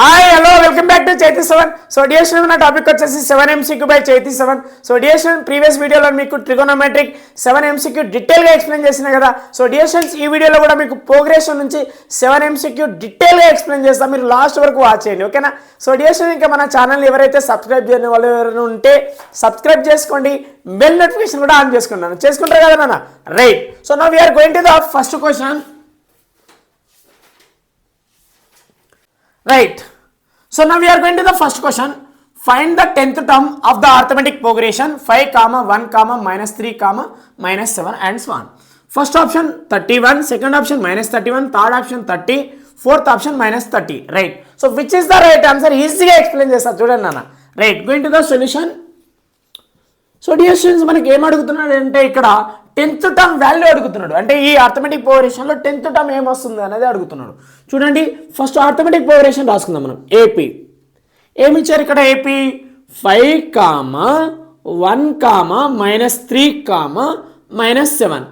Hi hello welcome back to చైతీ seven. So dear student, నా topic వచ్చేసి 7 MCQ by చైతీ seven. So dear student, previous వీడియోలో మీకు ట్రిగోనోమెట్రిక్ 7 MCQ డీటెయిల్గా ఎక్స్ప్లెయిన్ చేసిన కదా. సో డియర్ స్టూడెంట్స్, ఈ వీడియోలో కూడా మీకు ప్రోగ్రెషన్ నుంచి 7 MCQ డీటెయిల్గా ఎక్స్ప్లెయిన్ చేస్తాం. మీరు లాస్ట్ వరకు వాచ్ చేయండి, ఓకేనా. సో డియర్ స్టూడెంట్, ఇంకా మన ఛానల్ ఎవరైతే సబ్స్క్రైబ్ చేయని వాళ్ళు ఎవరైనా ఉంటే సబ్స్క్రైబ్ చేసుకోండి, బెల్ నోటిఫికేషన్ కూడా ఆన్ చేసుకుంటారు కదా నాన్న. Right. So now we are going to the first question. Right. So now we are going to the first question. Find the 10th term of the arithmetic progression 5, 1, -3, -7 and so on. First option 31, second option -31, third option 30, fourth option -30. Right. So which is the right answer? Easy explain chesta chudandi nana. Right. Going to the solution. So dear students, మనకి ఏం అడుగుతున్నాడు అంటే ఇక్కడ 10th term value అడుగుతున్నాడు. అంటే ఈ arithmetic ప్రోగ్రెషన్లో 10th term ఏమొస్తుంది అనేది అడుగుతున్నాడు. చూడండి, ఫస్ట్ ఆర్థమెటిక్ ప్రోగ్రెషన్ రాసుకుందాం మనం. ఏపీ ఏమి ఇచ్చారు ఇక్కడ? AP 5, 1, -3, -7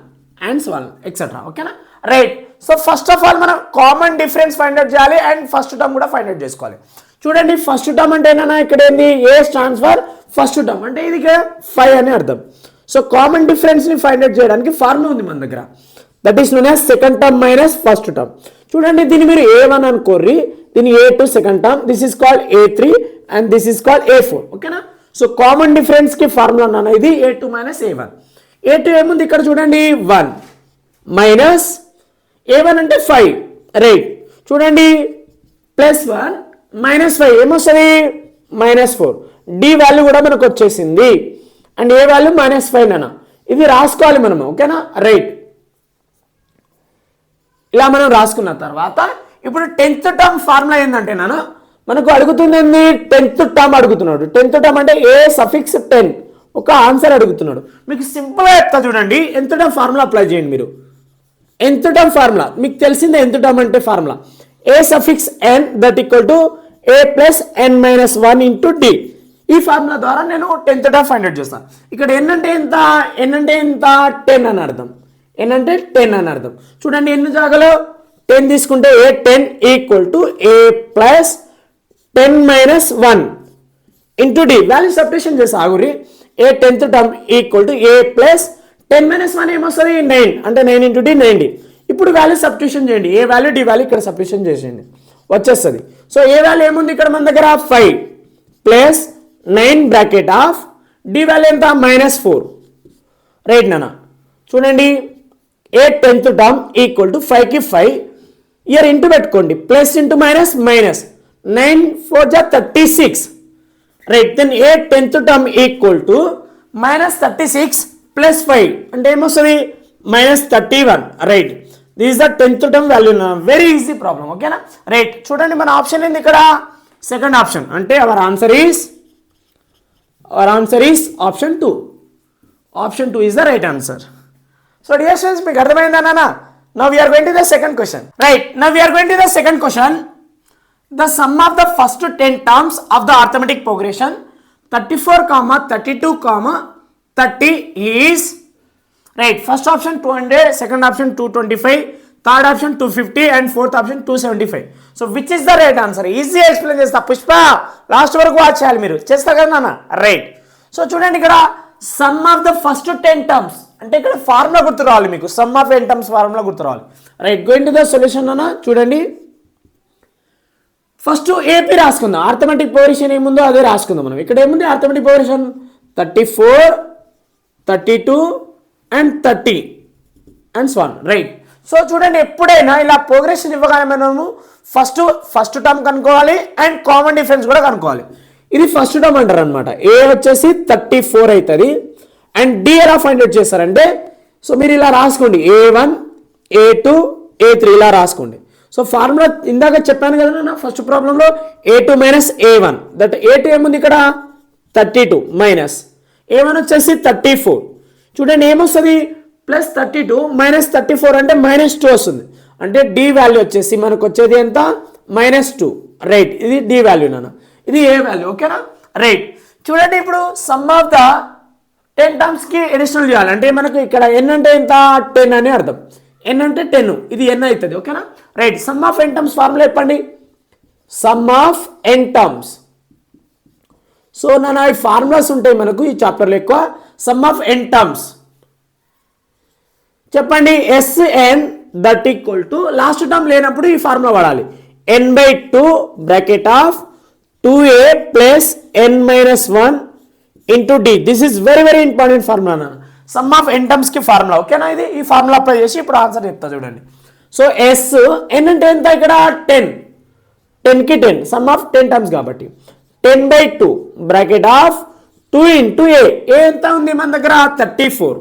and so on etcetera. ఓకేనా. Right. So first of all మనం కామన్ డిఫరెన్స్ ఫైండ్ అవుట్ చేయాలి అండ్ ఫస్ట్ టర్మ్ కూడా ఫైండ్ అవుట్ చేసుకోవాలి. చూడండి, ఫస్ట్ టర్మ్ అంటే ఏంటన్నా, ఇక్కడ ఏంది? A stands for first term, అంటే ఇది 5 అని అర్థం. సో కామన్ డిఫరెన్స్ ని ఫైండ్ అవుట్ చేయడానికి ఫార్ములా ఉంది మన దగ్గర. That is known as second term minus first term. చూడండి, దీన్ని మీరు A1 అనుకోర్రి, దీని A2 second term, this is called A3 and this is called A4. ఓకేనా. సో కామన్ డిఫరెన్స్ కి ఫార్ములా అన్న ఇది A2 మైనస్ A1. A2 ఏముంది ఇక్కడ? చూడండి 1 మైనస్ A1 అంటే 5. రైట్. చూడండి, +1 -5 ఏమొస్తుంది? -4. డి వాల్యూ కూడా మనకు వచ్చేసింది అండ్ ఏ వాల్యూ -5 అన్న. ఇది రాసుకోవాలి మనం, ఓకేనా. రైట్. ఇలా మనం రాసుకున్న తర్వాత ఇప్పుడు 10th టర్మ్ ఫార్ములా ఏంటంటే నాన్న, మనకు అడుగుతుంది 10th టర్మ్ అడుగుతున్నాడు. 10th టర్మ్ అంటే ఏ సఫిక్స్ 10 ఒక ఆన్సర్ అడుగుతున్నాడు. మీకు సింపుల్గా చెప్తా చూడండి. nth టర్మ్ ఫార్ములా అప్లై చేయండి మీరు. nth టర్మ్ ఫార్ములా మీకు తెలిసిందే. nth టర్మ్ అంటే formula a suffix n that equal to a plus n-1 into d. ఈ ఫార్ములా ద్వారా నేను 10th టర్మ్ ఫైండ్ అవుట్ చేస్తాను. ఇక్కడ n అంటే ఎంత? n అంటే ఎంత? 10 అని అర్థం. n అంటే 10 అని అర్థం. చూడండి, ఎన్ని జాగాలో 10 తీసుకుంటే a10 equal to a plus 10-1 into d. Value substitution చేసి ఆగురి. A 10th term equal to a plus 10-1 ఏమొస్తుంది? 9 అంటే 9 ఇంటూ డి 90. ఇప్పుడు వాల్యూ సబ్స్టిట్యూషన్ చేయండి. ఏ వాల్యూ డి వాల్యూ ఇక్కడ సబ్స్టిట్యూషన్ చేసేయండి, వచ్చేస్తుంది. సో ఏ వాల్యూ ఏముంది ఇక్కడ మన దగ్గర? 5 plus 9 bracket of d value ఎంత? -4. రైట్ నాన్న. చూడండి, ఏ 10th టర్మ్ ఈక్వల్ టు 5కి 5 ఇయర్ ఇంటూ పెట్టుకోండి. ప్లస్ ఇంటూ మైనస్ 9 4 జా 36. Right. Then a 10th term equal to -36 plus 5 అంటే ఏమొస్తుంది? -31. Right. This is the 10th term value. Very easy problem, ఓకేనా. Right. చూడండి, మన ఆప్షన్ ఏంది ఇక్కడ? Second option. అంటే our answer is option 2. Option 2 is the right answer. So dear students, మీకు అర్థమైందా నాన్న? Now we are going to the second question. Right. Now we are going to the second question. The sum of the first 10 terms of the arithmetic progression 34, 32, 30 is. Right. First option 200, second option 225, third option 250 and fourth option 275. So which is the right answer? Easy explain చేస్తా. Pushpa, last వరకు watch చేయాలి మీరు. చేస్తా కదా నాన్న? Right. So చూడండి, ఇక్కడ some of the first 10 terms అంటే ఇక్కడ ఫార్ములా గుర్తు రావాలి మీకు. సమ్ ఆఫ్ 10 టర్మ్స్ ఫార్ములా గుర్తు రావాలి. Right. Going to the solution అన్న. చూడండి, ఫస్ట్ ఏపీ రాసుకుందాం. ఆర్థమెటిక్ ప్రోగ్రెషన్ ఏముందో అదే రాసుకుందాం మనం. ఇక్కడ ఏముంది? Arithmetic progression 34, 32 and 30 and so on. Right. So చూడండి, ఎప్పుడైనా ఇలా ప్రోగ్రెషన్ ఇవ్వగానే మనము ఫస్ట్ టర్మ్ కనుక్కోవాలి అండ్ కామన్ డిఫరెన్స్ కూడా కనుక్కోవాలి. ఇది ఫస్ట్ టర్మ్ అంటారు అనమాట. ఏ వచ్చేసి 34 అవుతుంది అండ్ డి ఎలా ఫైండ్ అవుట్ చేస్తారంటే, సో మీరు ఇలా రాసుకోండి. A1, A2, A3 ఇలా రాసుకోండి. సో ఫార్ములా ఇందాక చెప్పాను కదా నా ఫస్ట్ ప్రాబ్లంలో A2 minus A1. That A2 ఏముంది ఇక్కడ? 32 మైనస్ A1 వచ్చేసి 34. చూడండి, ఏమొస్తుంది? +32 -34 అంటే -2 వస్తుంది. అంటే డి వాల్యూ వచ్చేసి మనకు వచ్చేది ఎంత? -2. రైట్. ఇది డి వాల్యూ నాన్న, ఇది ఏ వాల్యూ, ఓకేనా. రైట్. చూడండి, ఇప్పుడు సమ్ ఆఫ్ ద 10 టర్మ్స్కి ఎడిషనల్ చేయాలి. అంటే మనకు ఇక్కడ n అంటే ఎంత? 10 అని అర్థం. n అంటే 10, ఇది n అవుతుంది, ఓకేనా. రైట్. Sum of n terms formula చెప్పండి. Sum of n terms. So నా ఈ ఫార్ములాస్ ఉంటాయి మనకు ఈ చాప్టర్లో ఎక్కువ. సమ్ ఆఫ్ ఎన్ టర్మ్స్ చెప్పండి. Sn that equal to last term లేనప్పుడు ఈ ఫార్ములా వాడాలి. n/2 bracket of 2a plus n-1 into d. This is very very important formula. Sum of n terms కి ఫార్ములా. ఓకేనా? ఇది ఈ ఫార్ములా అప్లై చేసి ఇప్పుడు ఆన్సర్ చెప్తా చూడండి. సో n అంటే ఎంత ఇక్కడ 10, 10కి 10 సమ్ ఆఫ్ 10 టర్మ్స్ కాబట్టి 10/2 బ్రాకెట్ ఆఫ్ 2 ఇంటూ a. ఎంత ఉంది మన దగ్గర 34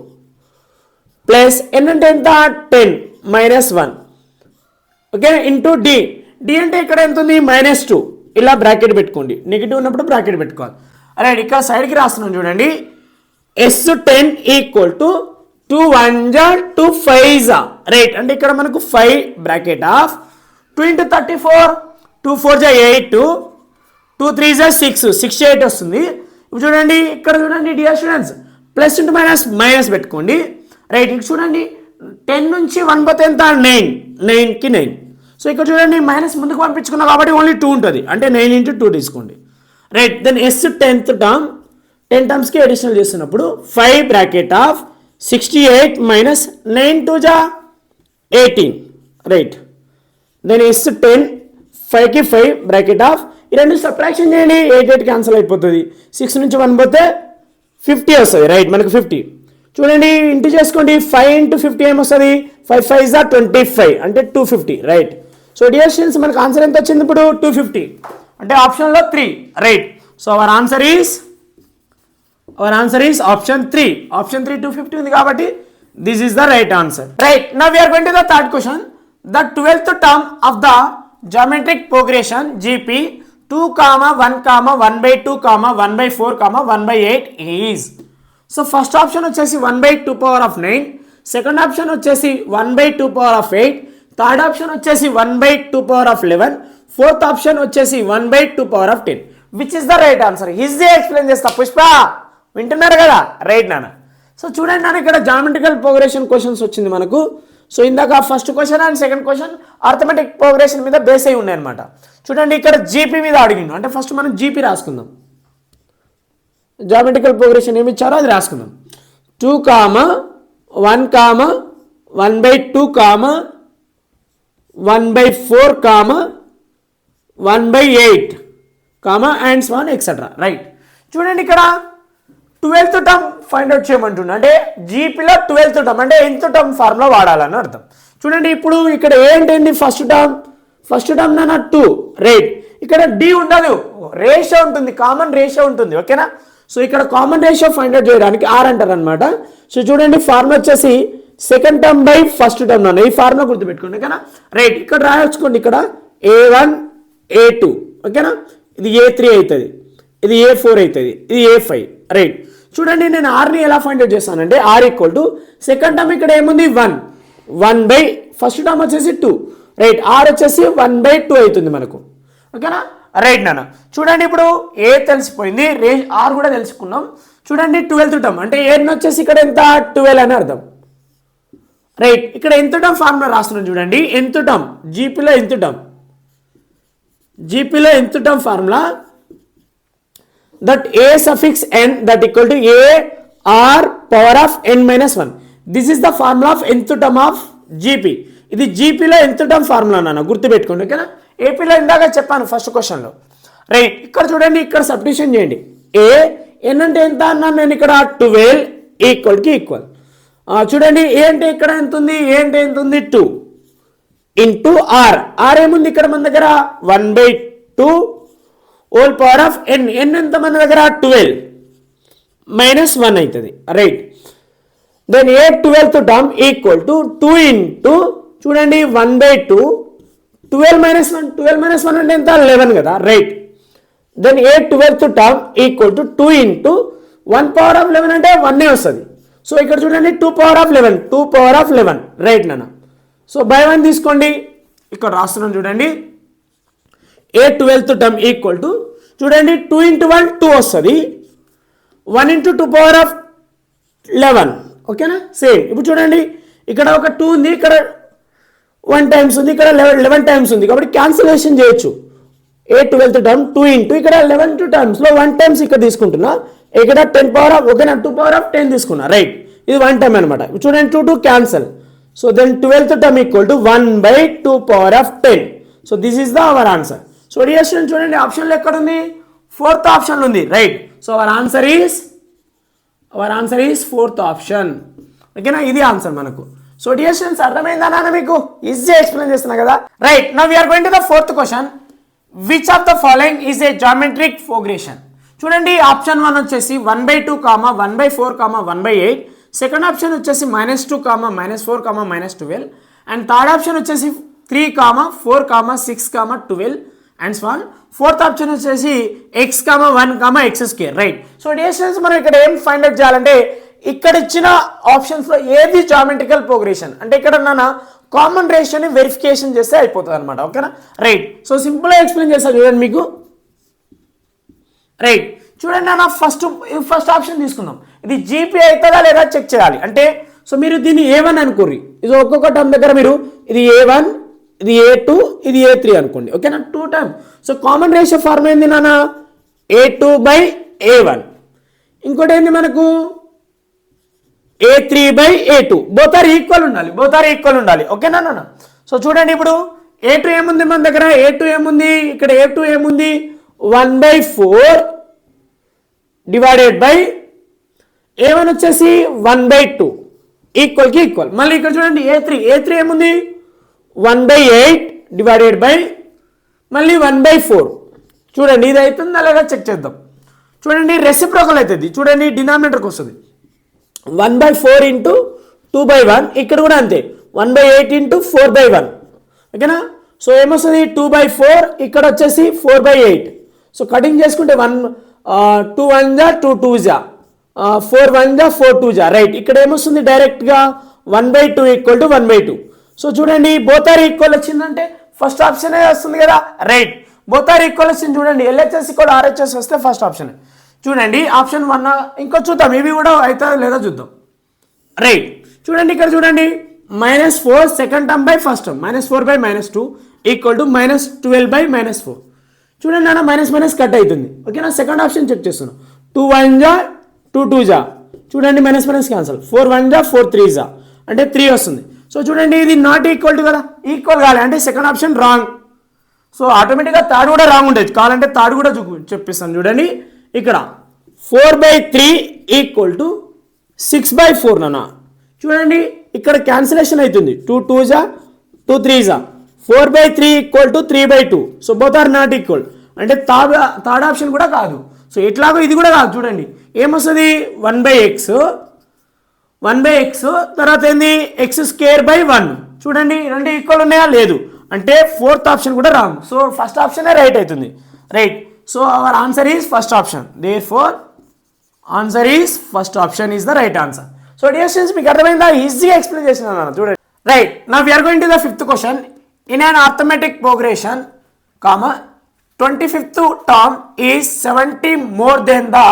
ప్లస్ n అంటే ఎంత 10 -1 ఓకే ఇంటూ d. d అంటే ఇక్కడ ఎంత ఉంది -2. ఇలా బ్రాకెట్ పెట్టుకోండి. నెగిటివ్ ఉన్నప్పుడు బ్రాకెట్ పెట్టుకోవాలి. రైట్, ఇక్కడ సైడ్కి రాస్తున్నాం చూడండి. S10 equal to 2 1 2 5 right. అంటే ఇక్కడ మనకు 5 బ్రాకెట్ ఆఫ్ 2 ఇంటూ 34 2 4 8 2 3 6 68 వస్తుంది. ఇప్పుడు చూడండి ఇక్కడ చూడండి dear students, plus into minus పెట్టుకోండి. రైట్, ఇక్కడ చూడండి 10 నుంచి 1 పోతే ఎంత 9, 9కి 9. సో ఇక్కడ చూడండి మైనస్ ముందుకు పంపించుకున్నాం కాబట్టి ఓన్లీ 2 ఉంటుంది. అంటే 9 ఇంటూ 2 తీసుకోండి. రైట్, దెన్ S10th టర్మ్ 10 టర్మ్స్కి అడిషనల్ చేస్తున్నప్పుడు 5 bracket of 68 minus 9 2 18 right. Then S10 5కి 5 బ్రాకెట్ ఆఫ్ ఈ రెండు సబ్ట్రాక్షన్ చేయండి. 8 క్యాన్సిల్ అయిపోతుంది. 6 నుంచి 1 పోతే 50 వస్తుంది. రైట్, మనకు 50 చూడండి ఇంటూ చేసుకోండి. 5 ఇంటూ 50 ఏమొస్తుంది 5 5 25 అంటే 250 రైట్. సో డియర్ స్టూడెంట్స్ మనకు ఆన్సర్ ఎంత వచ్చింది ఇప్పుడు 250 అంటే ఆప్షన్లో 3 right. So our answer is option 3. Option 3 250 ఉంది కాబట్టి this is the right answer. Right, now we are going to the third question. The 12th term of the geometric progression GP 2, 1, 1/2, 1/4, 1/8 is. So first option వచ్చేసి 1/2⁹, second option వచ్చేసి 1/2⁸, third option వచ్చేసి 1/2�11, fourth option వచ్చేసి 1/2�10. Which is the right answer? Easy explain చేస్తా. పుష్ప వింటున్నారు కదా? Right నాన్న. So చూడండి నాన్న, ఇక్కడ జామెట్రికల్ ప్రోగ్రెషన్ క్వశ్చన్స్ వచ్చింది మనకు. సో ఇందాక first question and second question arithmetic progression మీద బేస్ అయి ఉన్నాయి అనమాట. చూడండి ఇక్కడ జీపీ మీద అడిగిండు. అంటే ఫస్ట్ మనం జీపీ రాసుకుందాం. జామెట్రికల్ ప్రోగ్రెషన్ ఏమి ఇచ్చారో అది రాసుకుందాం. 2, 1, 1/2, 1/4, 1/8, and so on etc. Right, చూడండి ఇక్కడ 12th టర్మ్ ఫైండ్ అవుట్ చేయమంటుండే. అంటే జీపీలో 12th టర్మ్ అంటే nth టర్మ్ ఫార్ములా వాడాలని అర్థం. చూడండి ఇప్పుడు ఇక్కడ ఏంటండి ఫస్ట్ టర్మ్ నా 2 రైట్. ఇక్కడ డి ఉండదు, రేషియో ఉంటుంది, కామన్ రేషియో ఉంటుంది. ఓకేనా? సో ఇక్కడ కామన్ రేషియో ఫైండ్ అవుట్ చేయడానికి ఆర్ అంటారు అనమాట. సో చూడండి ఫార్ములా వచ్చేసి second term by first term అన్న ఈ ఫార్ములా గుర్తుపెట్టుకోండి. ఓకేనా? రైట్, ఇక్కడ రాయొచ్చుకోండి. ఇక్కడ A1 A2 ఓకేనా, ఇది A3 అవుతుంది, ఇది A4 అవుతుంది, ఇది A5 రైట్. చూడండి నేను ఆర్ని ఎలా ఫైండ్ అవుట్ చేస్తానంటే R equal to second term ఇక్కడ ఏముంది 1 బై ఫస్ట్ టర్మ్ వచ్చేసి 2 రైట్. ఆర్ వచ్చేసి 1/2 అవుతుంది మనకు. ఓకేనా? రైట్ నాన్న. చూడండి ఇప్పుడు ఏ తెలిసిపోయింది, ఆర్ కూడా తెలుసుకున్నాం. చూడండి 12th టర్మ్ అంటే ఏన్ వచ్చేసి ఇక్కడ ఎంత 12 అని అర్థం రైట్. ఇక్కడ nth టర్మ్ ఫార్ములా రాస్తున్నాం చూడండి. nth టర్మ్ జీపీలో nth term formula that a suffix n that equal to a r power of n-1. This is the formula of nth term of GP. ఇది జీపీలో nth టర్మ్ ఫార్ములా నాన్న గుర్తుపెట్టుకోండి. ఓకేనా? ఏపీలో ఇందాక చెప్పాను ఫస్ట్ క్వశ్చన్లో రైట్. ఇక్కడ చూడండి ఇక్కడ సబ్స్టిట్యూషన్ చేయండి. ఎన్ అంటే ఎంత అన్నాను నేను ఇక్కడ 12 ఈక్వల్. చూడండి ఏ అంటే ఇక్కడ ఎంత ఉంది, ఏ అంటే ఎంత ఉంది 2 ఇంటూ ఆర్. ఆర్ ఏముంది ఇక్కడ మన దగ్గర 1/2 whole power of n. N ఎంత మన దగ్గర 12 -1 అవుతుంది right. Then a 12th term equal to 2 into చూడండి 1/2 12 -1 అంటే ఎంత 11 కదా right. Then a 12th term equal to 2 into 1 power of 11 అంటే 1 వస్తుంది. సో ఇక్కడ చూడండి 2 పవర్ ఆఫ్ 11 రైట్ నాన్న. సో బై 1 తీసుకోండి. ఇక్కడ రాస్తున్నాం చూడండి. ఏ 12th టర్మ్ ఈక్వల్ టు చూడండి 2 ఇంటూ 1 2 వస్తుంది, 1 ఇంటూ 2 పవర్ ఆఫ్ 11 ఓకేనా సేమ్. ఇప్పుడు చూడండి ఇక్కడ ఒక 2 ఉంది, ఇక్కడ 1 టైమ్స్ ఉంది, ఇక్కడ 11 టైమ్స్ ఉంది కాబట్టి క్యాన్సిలేషన్ చేయొచ్చు. ఏ 12th టర్మ్ 2 ఇంటూ ఇక్కడ 11th టర్మ్స్లో 1 టైమ్స్ ఇక్కడ తీసుకుంటున్నా, ఇక్కడ 10 పవర్ ఆఫ్ ఓకేనా 2 పవర్ ఆఫ్ 10 తీసుకున్నా, రైట్. ఇది 1 టైమ్ అనమాట. చూడండి 2 2 cancel. So then 12th term equal to 1/2 power of 10. So this is the our answer. So dear student చూడండి ఆప్షన్లో ఎక్కడ ఉంది, 4th ఆప్షన్లో ఉంది, right. So our answer is 4th option, ఓకేనా. ఇది ఆన్సర్ మనకు. సో డియర్ స్టూడెంట్స్ అర్థమైందా నాన్న మీకు? ఈజీ ఎక్స్ప్లెయిన్ చేస్తున్నా కదా, right. Now we are going to the 4th question. Which of the following is a geometric progression? చూడండి ఆప్షన్ 1 వచ్చేసి 1/2, 1/4, 1/8. సెకండ్ ఆప్షన్ వచ్చేసి -2, -4, -12. అండ్ థర్డ్ ఆప్షన్ వచ్చేసి 3, 4, 6, 12 and so on. Fourth option వచ్చేసి x, 1, x², right. So dear మనం ఇక్కడ ఏం find out చేయాలంటే ఇక్కడ ఇచ్చిన ఆప్షన్స్లో ఏది జామెట్రికల్ ప్రోగ్రెషన్ అంటే ఇక్కడ నా కామన్ రేషియోని వెరిఫికేషన్ చేస్తే అయిపోతుంది అనమాట, ఓకేనా, రైట్. సో సింపుల్గా ఎక్స్ప్లెయిన్ చేస్తాను చూడండి మీకు, రైట్. చూడండి అన్న ఫస్ట్ ఆప్షన్ తీసుకుందాం. ఇది జీపీ అవుతుందా లేదా చెక్ చేయాలి అంటే, సో మీరు దీన్ని A1 అనుకోర్రి, ఇది ఒక్కొక్క టర్మ్ దగ్గర మీరు ఇది A1, ఇది A2, ఇది A3 అనుకోండి, ఓకేనా, 2 term. So common ratio form ఏంది నాన్న, A2/A1. ఇంకోటి ఏంది మనకు A3/A2. బోత్ ఆర్ ఈక్వల్ ఉండాలి, ఓకేనా నాన్న. సో చూడండి ఇప్పుడు A2 ఏముంది మన దగ్గర, A2 ఏముంది ఇక్కడ, A2 ఏముంది 1/4 డివైడెడ్ బై A1 వచ్చేసి 1/2 ఈక్వల్కి ఈక్వల్. మళ్ళీ ఇక్కడ చూడండి A3 ఏముంది 1/8 డివైడెడ్ బై మళ్ళీ 1/4. చూడండి ఇది అవుతుందా లేదా చెక్ చేద్దాం. చూడండి రెసిప్రోకల్ అవుతుంది, చూడండి డినామినేటర్కి వస్తుంది 1/4 ఇంటూ 2/1. ఇక్కడ కూడా అంతే 1/8 ఇంటూ 4/1, ఓకేనా. సో ఏమొస్తుంది 2/4, ఇక్కడ వచ్చేసి 4/8. సో కటింగ్ చేసుకుంటే 2 1 జా 2 2 జా 4 1 జా 4 2 జా, రైట్. ఇక్కడ ఏమొస్తుంది డైరెక్ట్గా 1/2 ఈక్వల్ టు 1/2. సో చూడండి బోత్ ఆర్ ఈక్వల్ వచ్చిందంటే ఫస్ట్ ఆప్షనే వస్తుంది కదా, రైట్. బోత్ ఆర్ ఈక్వల్ వచ్చింది చూడండి, LHS కూడా RHS వస్తే ఫస్ట్ ఆప్షన్. చూడండి ఆప్షన్ 1 ఇంకో చూద్దాం, ఇవి కూడా అవుతుందా లేదా చూద్దాం, రైట్. చూడండి ఇక్కడ చూడండి -4 second term by first term, -4/-2 equal to -12/-4. చూడండి అన్న మైనస్ కట్ అవుతుంది, ఓకేనా. సెకండ్ ఆప్షన్ చెక్ చేస్తున్నాం, 2 1 జా 2 2 జా, చూడండి మైనస్ క్యాన్సల్, 4 1 జా 4 3 జా అంటే 3 వస్తుంది. సో చూడండి ఇది నాట్ ఈక్వల్ టు కదా, ఈక్వల్ కాలే అంటే సెకండ్ ఆప్షన్ రాంగ్. సో ఆటోమేటిక్గా థర్డ్ కూడా రాంగ్ ఉండేది, కావాలంటే థర్డ్ కూడా చెప్పిస్తాను చూడండి. ఇక్కడ 4/3 ఈక్వల్ టు 6/4 నాన్న. చూడండి ఇక్కడ క్యాన్సిలేషన్ అవుతుంది, 2 2 జా 2 3 జా 4/3 equal to 3/2. So both are not equal అంటే థర్డ్ ఆప్షన్ కూడా కాదు. సో ఎట్లాగో ఇది కూడా కాదు. చూడండి ఏమొస్తుంది 1/x తర్వాత ఏంది x²/1. చూడండి రెండు ఈక్వల్ ఉన్నాయా లేదు అంటే ఫోర్త్ ఆప్షన్ కూడా రాంగ్. సో ఫస్ట్ ఆప్షనే రైట్ అవుతుంది, right. So our answer is first option, therefore answer is first option is the right answer. So dear students మీకు అర్థమైందా, ఈజీగా ఎక్స్ప్లెయిన్ చేసినాను చూడండి, right. Now we are going to the 5th question. In an arithmetic progression, 25th term is 70 more than the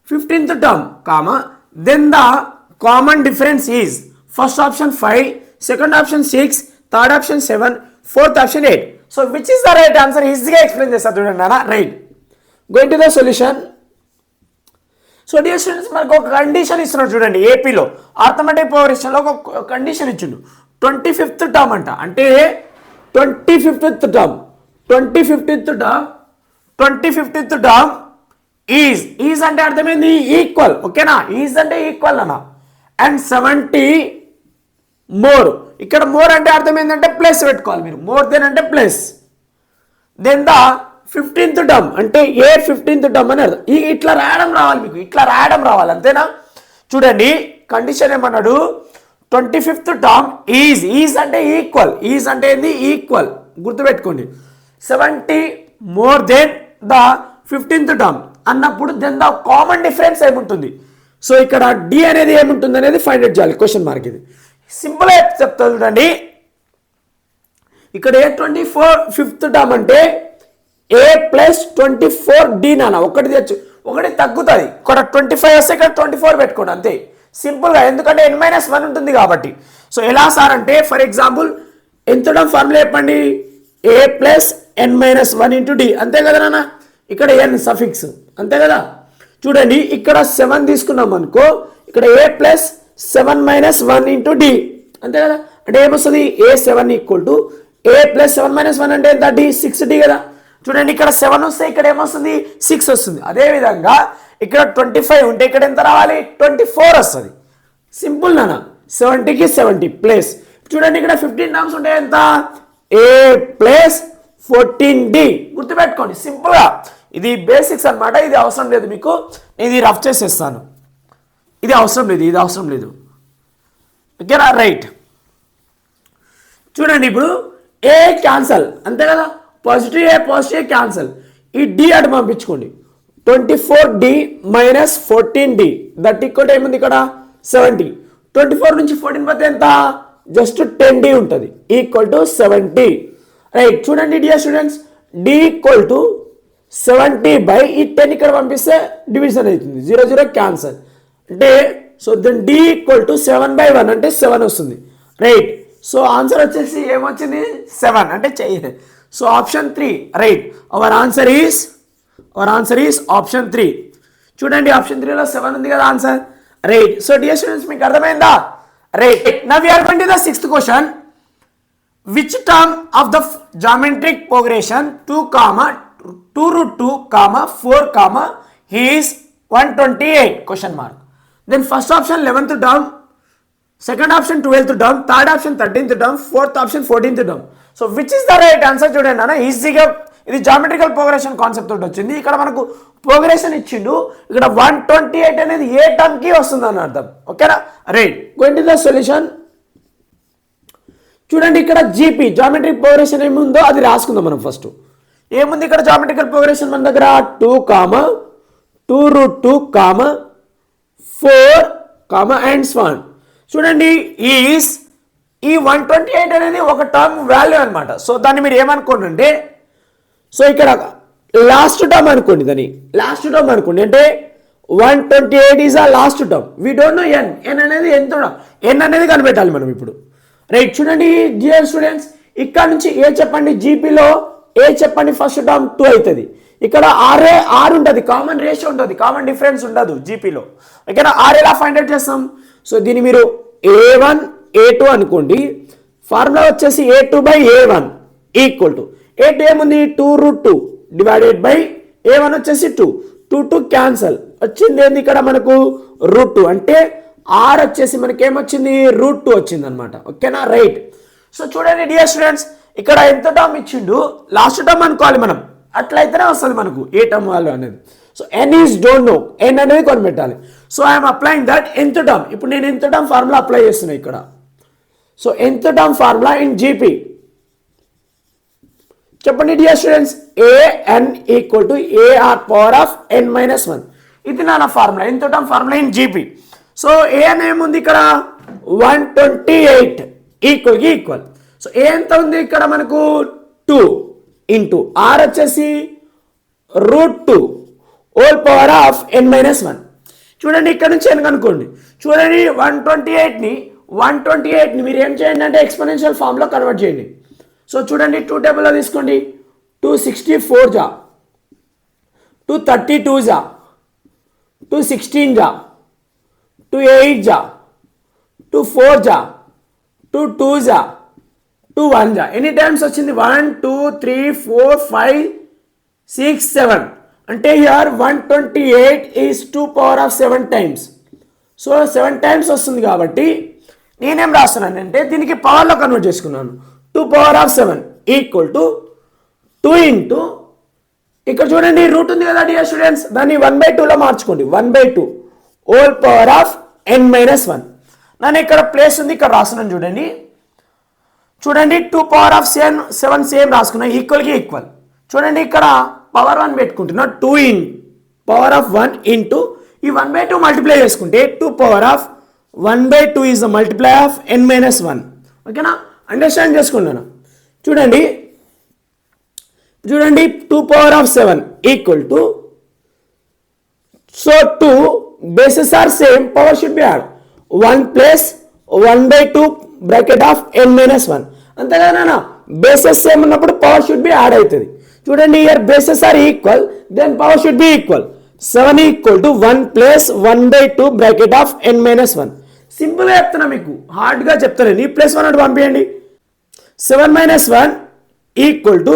15th term, then the common difference is first option 5, second option 6, third option 7, fourth option 8. So which is the right answer? Easy explain this, right? Going to the solution. So dear students మనకు ఒక condition ఇస్తున్నాడు చూడండి, ఏపీలో arithmetic ప్రోగ్రెషన్లో ఒక condition ఇచ్చిండు 25th term అంట, అంటే 25th term is అంటే అర్థమైంది ఈక్వల్, ఓకేనా. ఈజ్ అంటే ఈక్వల్ అన్న. అండ్ 70 మోర్, ఇక్కడ మోర్ అంటే అర్థం ఏంటంటే ప్లస్ పెట్టుకోవాలి మీరు, మోర్ దెన్ అంటే plus. Then the 15th term అంటే 15th టర్మ్ అని అర్థం. ఇట్లా రాయడం రావాలి మీకు, ఇట్లా రాయడం రావాలి, అంతేనా. చూడండి కండిషన్ ఏమన్నాడు, 25th టర్మ్ ఈజ్ అంటే ఈక్వల్, ఈజ్ అంటే ఏంది ఈక్వల్, గుర్తుపెట్టుకోండి. 70 more than the 15th term అన్నప్పుడు దెన్ ద కామన్ డిఫరెన్స్ ఏముంటుంది. సో ఇక్కడ డి అనేది ఏముంటుంది అనేది ఫైండ్ అవుట్ చేయాలి, క్వశ్చన్ మార్క్. ఇది సింపుల్ చెప్తా చూడండి. ఇక్కడ 25th టర్మ్ అంటే a ప్లస్ 24d నాన్న, ఒకటి తెచ్చు ఒకటి తగ్గుతుంది, ఇక్కడ 25 వస్తే ఇక్కడ 24 పెట్టుకోండి అంతే సింపుల్గా, ఎందుకంటే n-1 ఉంటుంది కాబట్టి. సో ఎలా సార్ అంటే ఫర్ ఎగ్జాంపుల్ ఎంత టర్మ్ ఫార్ములా చెప్పండి, a plus n minus 1 into d, అంతే కదా నాన్న. ఇక్కడ n సఫిక్స్, అంతే కదా. చూడండి ఇక్కడ 7 తీసుకున్నాం అనుకో, ఇక్కడ a plus 7 minus 1 into d, అంతే కదా. అంటే ఏమొస్తుంది, a7 equal to a plus 7 minus 1 అంటే ఎంత, డి 6d కదా. చూడండి ఇక్కడ 7 వస్తే ఇక్కడ ఏమొస్తుంది, 6 వస్తుంది. అదేవిధంగా ఇక్కడ 25 ఉంటే ఇక్కడ ఎంత రావాలి, 24 వస్తుంది. సింపుల్ నాన్న, 70కి 70 ప్లస్. చూడండి ఇక్కడ 15 టర్మ్స్ ఉంటే ఎంత, a ప్లస్ 14d. గుర్తుపెట్టుకోండి సింపుల్గా, ఇది బేసిక్స్ అనమాట. ఇది అవసరం లేదు మీకు, ఇది రఫ్ చేసేస్తాను. ఇది అవసరం లేదు, ఇది అవసరం లేదు. ఓకేనా, రైట్. చూడండి ఇప్పుడు ఏ క్యాన్సల్, అంతే కదా. పాజిటివ్ ఏ పాజిటివ్ క్యాన్సల్, ఈ డి అటు పంపించుకోండి. 24d minus 14d that equal ఏముంది ఇక్కడ 70. 24 నుంచి 14 పోతే ఎంత, జస్ట్ 10d ఉంటుంది, ఈక్వల్ టు 70. రైట్. చూడండి dear students, d equal to 70 by ఈ 10 ఇక్కడ పంపిస్తే డివిజన్ అవుతుంది, 0 0 క్యాన్సల్. అంటే so then d equal to 7/1 అంటే 7 వస్తుంది. రైట్. సో ఆన్సర్ వచ్చేసి ఏమొచ్చింది, 7 అంటే చెయ్యి. So option 3. Right. Our answer is option 3. చూడండి ఆప్షన్ 3లో 7 ఉంది కదా ఆన్సర్. రైట్. సో డియర్ స్టూడెంట్స్ మీకు అర్థమైందా. Right. Now we are going to the 6th question. Which term of the geometric progression 2 root 2, 4, is 128 question mark. Then first option 11th term, second option 12th term, third option 13th term, fourth option 14th term. So which is the right answer చూడండి అన్న. ఈజీగా ఇది geometrical progression concept తోటి వచ్చింది. ఇక్కడ మనకు progression ఇచ్చిండు, ఇక్కడ 128 అనేది ఏ టర్మ్ కి వస్తుంది అని అర్థం. ఓకేనా, right. Going to the solution. చూడండి ఇక్కడ జీపీ జామెట్రిక్ ప్రోగ్రెషన్ ఏముందో అది రాసుకుందాం మనం. ఫస్ట్ ఏముంది ఇక్కడ జామెట్రికల్ ప్రోగ్రెషన్ మన దగ్గర 2 root 2, 4, and so on. చూడండి ఈస్ ఈ 128 అనేది ఒక టర్మ్ వాల్యూ అనమాట. సో దాన్ని మీరు ఏమనుకోండి అంటే, సో ఇక్కడ లాస్ట్ టర్మ్ అనుకోండి, దాన్ని లాస్ట్ టర్మ్ అనుకోండి. అంటే 128 ఈజ్ ఆ last term. We don't know n అనేది ఎంత, ఎన్ అనేది కనిపెట్టాలి మనం ఇప్పుడు. రైట్. చూడండి డియర్ స్టూడెంట్స్, ఇక్కడ నుంచి ఏ చెప్పండి, జీపీలో ఏ చెప్పండి, ఫస్ట్ టర్మ్ 2 అవుతుంది. ఇక్కడ ఆర్ ఉంటుంది, కామన్ రేషియో ఉంటుంది, కామన్ డిఫరెన్స్ ఉండదు జీపీలో. ఓకేనా, ఆర్ ఎలా ఫైండ్ అవుట్ చేస్తాం. సో దీన్ని మీరు a1 a2 అనుకోండి. ఫార్ములా వచ్చేసి a2/a1 ఈక్వల్ టు a2 ఏముంది 2 root 2 డివైడెడ్ బై a1 వచ్చేసి 2 క్యాన్సల్ వచ్చింది. ఏంది ఇక్కడ మనకు √2 అంటే ఆర్ వచ్చేసి మనకి ఏమొచ్చింది, √2 వచ్చింది అనమాట. ఓకేనా, రైట్. సో చూడండి డియర్ స్టూడెంట్స్, ఇక్కడ ఎంత టర్మ్ ఇచ్చిండు, లాస్ట్ టర్మ్ అనుకోవాలి మనం, అట్లయితేనే వస్తుంది మనకు ఏ టర్మ్ వాల్యూ అనేది. So n is don't know, n అనేది కొనిపెట్టాలి. So I'm applying that nth term. ఇప్పుడు నేను nth టర్మ్ ఫార్ములా అప్లై చేస్తున్నా ఇక్కడ. సో nth term formula in GP చెప్పండి dear students, an equal to ar power of n-1. ఇది నా formula, nth term formula in GP. So an ఏముంది ఇక్కడ 128 ఈక్వల్. సో ఏ ఎంత ఉంది ఇక్కడ మనకు 2 ఇంటూ ఆర్ వచ్చేసి √2 హోల్ పవర్ ఆఫ్ n-1. చూడండి ఇక్కడ నుంచి n కనుక్కోండి. చూడండి 128ని మీరు ఏం చేయండి అంటే ఎక్స్పోనెన్షియల్ ఫామ్లో కన్వర్ట్ చేయండి. సో చూడండి 2 టేబుల్లో తీసుకోండి. 264 జా, 232 జా, 216 జా, 28 జా, 24 జా, 22 జా, 21 జా. ఎన్ని టైమ్స్ వచ్చింది, 1 2 3 4 5 6 7. అంటే here 128 is 2 power of 7 times. So 7 times వస్తుంది కాబట్టి నేనేం రాస్తున్నాను అంటే దీనికి పవర్లో కన్వర్ట్ చేసుకున్నాను. 2 power of 7 equal to 2 into ఇక్కడ చూడండి రూట్ ఉంది కదా డియర్ స్టూడెంట్స్, దాన్ని 1/2లో మార్చుకోండి. 1/2 హోల్ పవర్ ఆఫ్ n-1. నన్ను ఇక్కడ ప్లేస్ ఉంది, ఇక్కడ రాస్తున్నాను చూడండి. చూడండి 2 పవర్ ఆఫ్ 7 సేమ్ రాసుకున్నా, ఈక్వల్కి ఈక్వల్. చూడండి ఇక్కడ పవర్ 1 పెట్టుకుంటున్నా, 2 ఇన్ పవర్ ఆఫ్ 1 ఇంటూ ఈ 1/2 మల్టిప్లై చేసుకుంటే 2 power of 1/2 is the multiply of n-1. ఓకేనా, అండర్స్టాండ్ చేసుకున్నాను. చూడండి 2 power of 7 equal to, so 2 bases are same, power should be add 1 plus 1/2 bracket of n-1. అంతేగానా bases same ఉన్నప్పుడు power should be add అవుతుంది. చూడండి here bases are equal, then power should be equal. 7 equal to 1 plus 1/2 bracket of n-1. సింపుల్గా చెప్తున్నా, మీకు హార్డ్గా చెప్తాను. ఈ ప్లస్ 1 అటు పంపించండి. 7 - 1 equal to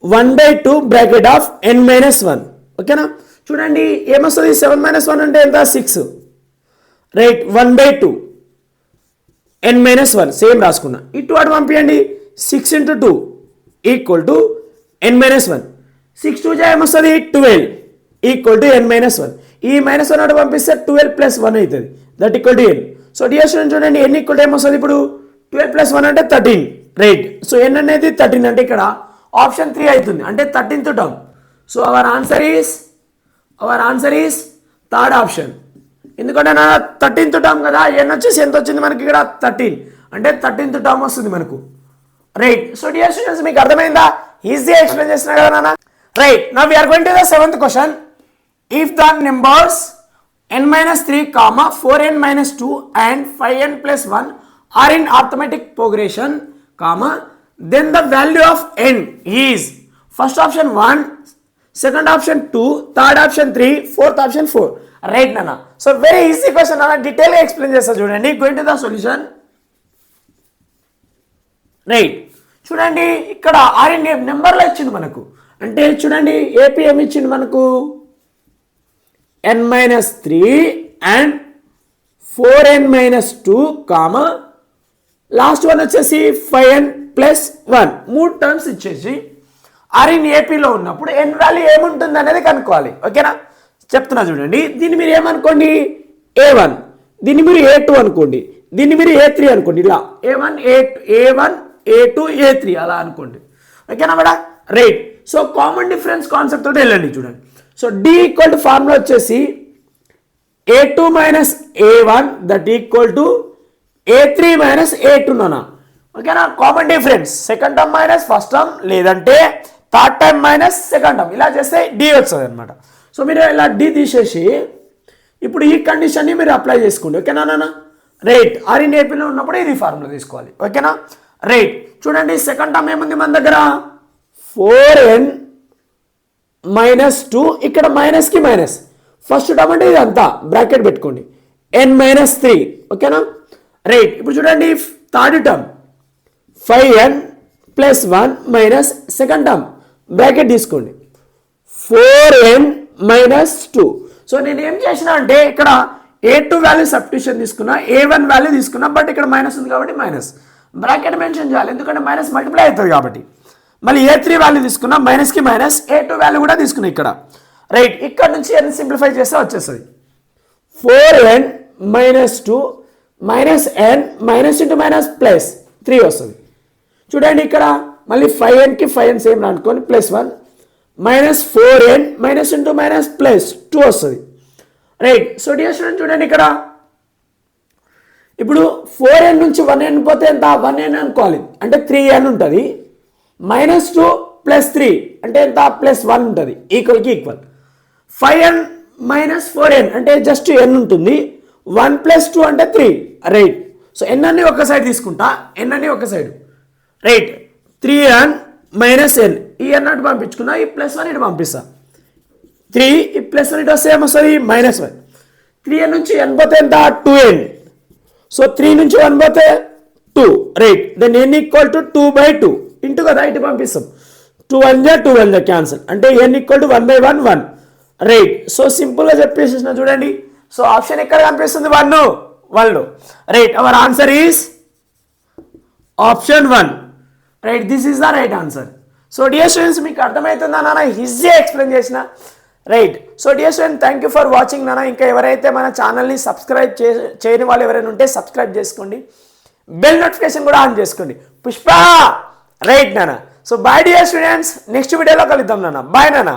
1/2 bracket of n-1. ఓకేనా? చూడండి ఏమొస్తుంది, 7 - 1 అంటే ఎంత, 6. రైట్, 1/2 n-1 సేమ్ రాసుకున్నా. ఇటు అటు పంపించండి. 6 × 2 ఈక్వల్ టు n-1. 6 × 2 ఏమొస్తుంది, 12 ఈక్వల్ టు n-1. ఈ -1 అటు పంపిస్తే 12 + 1 అవుతుంది, that equal to n. So dear student చూడండి n ఈక్వల్ టు ఏమొస్తుంది ఇప్పుడు, 12 + 1 అంటే 13. రైట్, సో n అనేది 13 అంటే ఇక్కడ ఆప్షన్ 3 అవుతుంది, అంటే 13th term. So our answer is third option. ఎందుకంటే నా 13th టర్మ్ కదా, n వచ్చేసి ఎంత వచ్చింది మనకి ఇక్కడ 13, అంటే 13th టర్మ్ వస్తుంది మనకు. రైట్, సో డియర్ స్టూడెంట్స్ మీకు అర్థమైందా? ఈజీగా ఎక్స్ప్లెయిన్ చేస్తున్నా కదా నాన్న. Right, now we are going to the 7th question. If the numbers n-3, 4n - 2 and 5n + 1 are in arithmetic progression, then the value of n is first option 1, second option 2, third option 3, fourth option 4. Right నాన్న. So very easy question నాన్న, డీటెయిల్గా explain చేస్తా చూడండి. Going to the solution. Right, చూడండి ఇక్కడ RN నెంబర్లో ఇచ్చింది మనకు, అంటే చూడండి ఏపీ ఏమి ఇచ్చింది మనకు, n-3 and 4n - 2, last one వచ్చేసి 5n + 1. 3 టర్మ్స్ ఇచ్చేసి ఆర్ఎన్ ఏపీలో ఉన్నప్పుడు ఎన్ వాల్యూ ఏముంటుంది అనేది కనుక్కోవాలి. ఓకేనా? చెప్తున్నా చూడండి. దీన్ని మీరు ఏమనుకోండి, A1, దీన్ని మీరు A2 అనుకోండి, దీన్ని మీరు A3 అనుకోండి. ఇలా A1 A2 A3 అలా అనుకోండి. ఓకేనా madam? Right, so common difference concept తోటి వెళ్ళండి. చూడండి, so D equal to formula వచ్చేసి A2 - A1 that equal to A3 - A2 నానా. ఓకేనా? Common difference second term minus first term, లేదంటే third term minus second term, ఇలా చేస్తే D వస్తుంది అనమాట. సో మీరు ఇలా D తీసేసి ఇప్పుడు ఈ కండిషన్ని మీరు అప్లై చేసుకోండి. ఓకేనా నాన్న? రైట్, ఆర్ఎన్ ఏపీలో ఉన్నప్పుడు ఇది ఫార్ములా తీసుకోవాలి. ఓకేనా? రైట్, చూడండి సెకండ్ టర్మ్ ఏముంది మన దగ్గర, 4n - 2, ఇక్కడ మైనస్కి మైనస్, ఫస్ట్ టర్మ్ అంటే ఇది అంతా బ్రాకెట్ పెట్టుకోండి, n-3. ఓకేనా? రైట్, ఇప్పుడు చూడండి third term 5n + 1 minus second term bracket తీసుకోండి, 4n - 2. సో నేను ఏం చేసిన అంటే ఇక్కడ A2 వాల్యూ సబ్స్టిట్యూషన్ తీసుకున్నా, A1 వాల్యూ తీసుకున్నా, బట్ ఇక్కడ మైనస్ ఉంది కాబట్టి మైనస్ బ్రాకెట్ మెన్షన్ చేయాలి, ఎందుకంటే మైనస్ మల్టిప్లై అవుతుంది కాబట్టి. మళ్ళీ A3 వాల్యూ తీసుకున్నా, మైనస్కి మైనస్, A2 వాల్యూ కూడా తీసుకున్నా ఇక్కడ. రైట్, ఇక్కడ నుంచి n సింప్లిఫై చేస్తే వచ్చేస్తుంది 4n - 2 minus n minus into minus plus 3 వస్తుంది. చూడండి ఇక్కడ మళ్ళీ 5nకి 5n సేమ్ అనుకోని +1 minus 4n minus into minus plus 2 వస్తుంది. రైట్, సో డియర్ స్టూడెంట్ చూడండి ఇక్కడ ఇప్పుడు 4n నుంచి 1n పోతే ఎంత, 1n అనుకోవాలి, అంటే 3n ఉంటుంది, -2 + 3 అంటే ఎంత, +1 ఉంటుంది, ఈక్వల్కి ఈక్వల్. 5n - 4n అంటే జస్ట్ n ఉంటుంది, 1 + 2 అంటే 3. రైట్, సో n అన్ని ఒక సైడ్ తీసుకుంటా, n అన్ని ఒక సైడ్. రైట్, 3n - n, ఈ n అటు పంపించుకున్నా, ఈ +1 ఇటు పంపిస్తా, 3 ఈ +1 ఇటు వస్తే ఏమొస్తుంది, -1. 3n నుంచి n పోతే ఎంత, 2n. సో 3 నుంచి 1 పోతే 2. Right, then n equal to 2/2 into కదా ఇటు పంపిస్తాం, 2 క్యాన్సల్, అంటే n ఈక్వల్ టు 1/1 1. రైట్, సో సింపుల్గా చెప్పేసేసిన చూడండి. సో ఆప్షన్ ఎక్కడ కనిపిస్తుంది, 1. Right, our answer is option 1. Right, this is the right answer. So dear students మీకు అర్థమవుతుందా నాన్న, ఈజీగా ఎక్స్ప్లెయిన్ చేసిన. Right, so dear student thank you for watching నాన్న. ఇంకా ఎవరైతే మన ఛానల్ని సబ్స్క్రైబ్ చేయని వాళ్ళు ఎవరైనా ఉంటే సబ్స్క్రైబ్ చేసుకోండి, బెల్ నోటిఫికేషన్ కూడా ఆన్ చేసుకోండి. పుష్ప రైట్ నాన్న. So bye dear students, next వీడియోలో కలుద్దాం నాన్న. బాయ్ నాన్న.